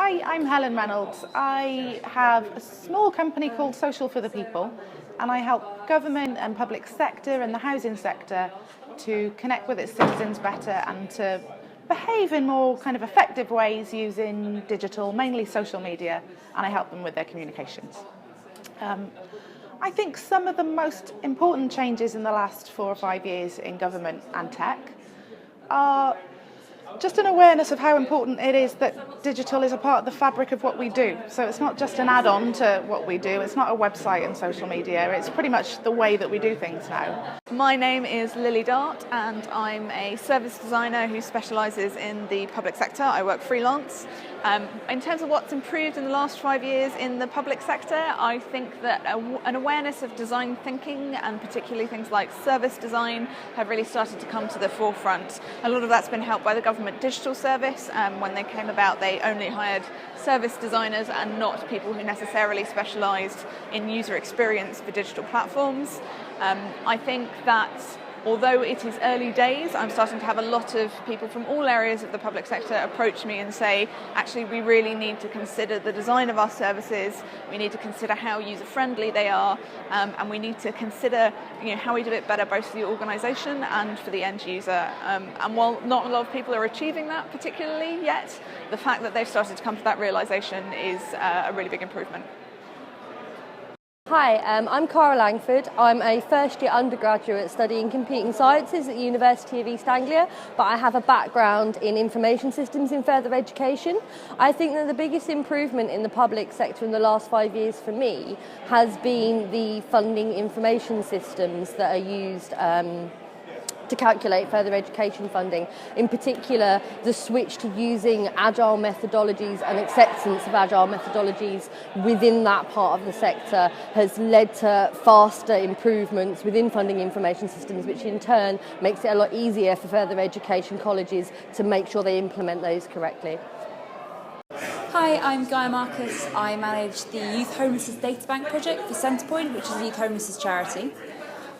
Hi, I'm Helen Reynolds. I have a small company called Social for the People, and I help government and public sector and the housing sector to connect with its citizens better and to behave in more kind of effective ways using digital, mainly social media, and I help them with their communications. I think some of the most important changes in the last 4 or 5 years in government and tech are just an awareness of how important it is that digital is a part of the fabric of what we do. So it's not just an add-on to what we do, it's not a website and social media, it's pretty much the way that we do things now. My name is Lily Dart and I'm a service designer who specialises in the public sector. I work freelance. In terms of what's improved in the last 5 years in the public sector, I think that an awareness of design thinking and particularly things like service design have really started to come to the forefront. A lot of that's been helped by the government digital service. When they came about, they only hired service designers and not people who necessarily specialised in user experience for digital platforms. I think that although it is early days, I'm starting to have a lot of people from all areas of the public sector approach me and say, actually, we really need to consider the design of our services, we need to consider how user-friendly they are, and we need to consider how we do it better both for the organisation and for the end user. And while not a lot of people are achieving that particularly yet, the fact that they've started to come to that realisation is a really big improvement. Hi, I'm Cara Langford. I'm a first-year undergraduate studying computing sciences at the University of East Anglia, but I have a background in information systems in further education. I think that the biggest improvement in the public sector in the last 5 years for me has been the funding information systems that are used to calculate further education funding. In particular, the switch to using agile methodologies and acceptance of agile methodologies within that part of the sector has led to faster improvements within funding information systems, which in turn makes it a lot easier for further education colleges to make sure they implement those correctly. Hi, I'm Gaia Marcus. I manage the Youth Homelessness Data Bank project for Centrepoint, which is a youth homelessness charity.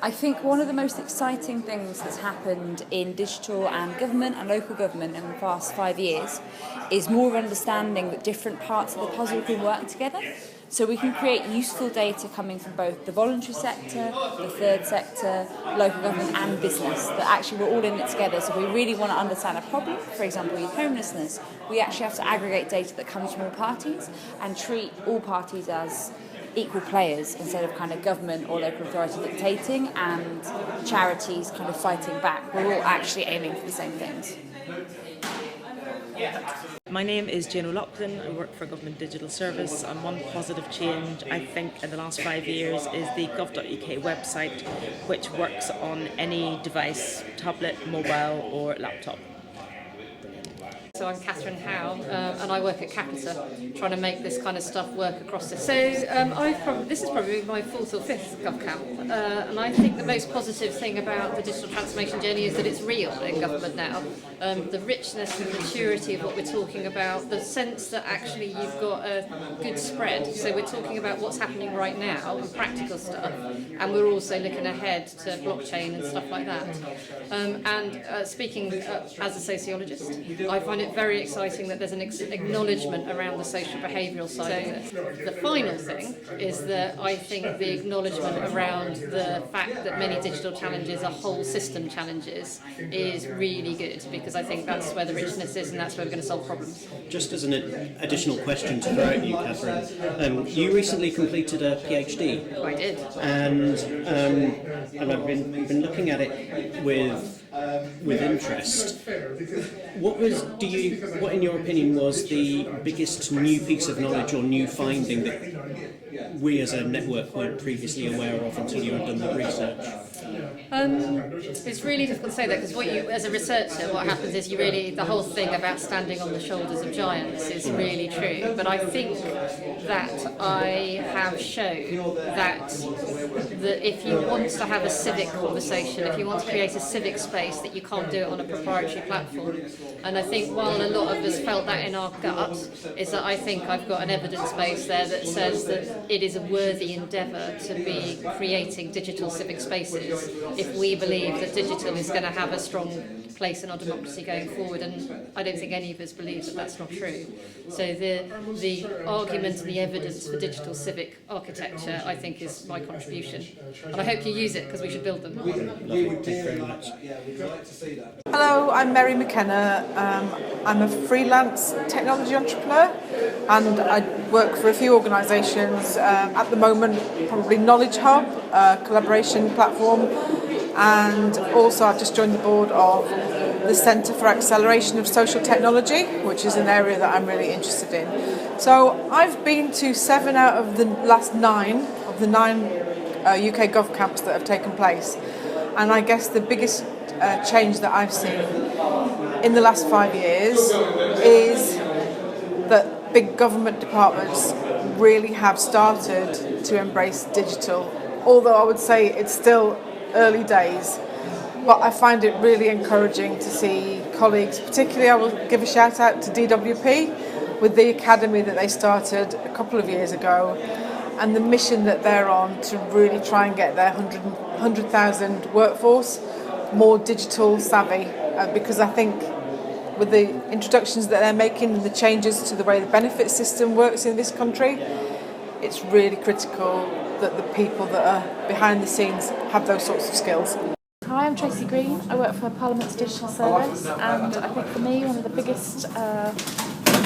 I think one of the most exciting things that's happened in digital and government and local government in the past 5 years is more understanding that different parts of the puzzle can work together. So we can create useful data coming from both the voluntary sector, the third sector, local government and business, that actually we're all in it together. So if we really want to understand a problem, for example youth homelessness, we actually have to aggregate data that comes from all parties and treat all parties as equal players instead of kind of government or local authority dictating and charities kind of fighting back. We're all actually aiming for the same things. My name is Jenna Lachlan. I work for a government digital service, and one positive change I think in the last 5 years is the gov.uk website, which works on any device, tablet, mobile or laptop. So I'm Katherine Hale and I work at Capita, trying to make this kind of stuff work across this. So this is probably my 4th or 5th GovCamp, and I think the most positive thing about the digital transformation journey is that it's real in government now. The richness and maturity of what we're talking about, the sense that actually you've got a good spread. So we're talking about what's happening right now and practical stuff, and we're also looking ahead to blockchain and stuff like that. Speaking as a sociologist, I find it very exciting that there's an acknowledgement around the social behavioural side of this. The final thing is that I think the acknowledgement around the fact that many digital challenges are whole system challenges is really good, because I think that's where the richness is and that's where we're going to solve problems. Just as an additional question to throw at you, Katherine, you recently completed a PhD. I did. And I've been looking at it with interest. What in your opinion was the biggest new piece of knowledge or new finding that we as a network weren't previously aware of until you had done the research? It's really difficult to say that, because as a researcher, what happens is the whole thing about standing on the shoulders of giants is really true. But I think that I have shown that if you want to have a civic conversation, if you want to create a civic space, that you can't do it on a proprietary platform. And I think while a lot of us felt that in our gut, is that I think I've got an evidence base there that says that it is a worthy endeavour to be creating digital civic spaces if we believe that digital is going to have a strong place in our democracy going forward, and I don't think any of us believe that that's not true. So the argument and the evidence for digital civic architecture, I think, is my contribution, and I hope you use it because we should build them. Thank you very much. Hello, I'm McKenna. I'm a freelance technology entrepreneur and I work for a few organisations. At the moment, probably Knowledge Hub, a collaboration platform, and also I've just joined the board of the Centre for Acceleration of Social Technology, which is an area that I'm really interested in. So I've been to 7 out of the last 9 of the 9 UKGovcamps that have taken place, and I guess the biggest change that I've seen in the last 5 years is that big government departments really have started to embrace digital, although I would say it's still early days. But I find it really encouraging to see colleagues, particularly I will give a shout out to DWP with the academy that they started a couple of years ago, and the mission that they're on to really try and get their 100,000 workforce more digital savvy, because I think with the introductions that they're making and the changes to the way the benefit system works in this country, it's really critical that the people that are behind the scenes have those sorts of skills. Hi, I'm Tracy Green. I work for Parliament's Digital Service, and I think for me one of the biggest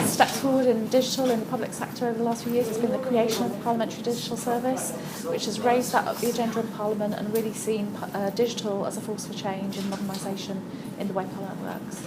steps forward in digital in the public sector over the last few years has been the creation of the Parliamentary Digital Service, which has raised that up the agenda in Parliament and really seen digital as a force for change and modernisation in the way Parliament works.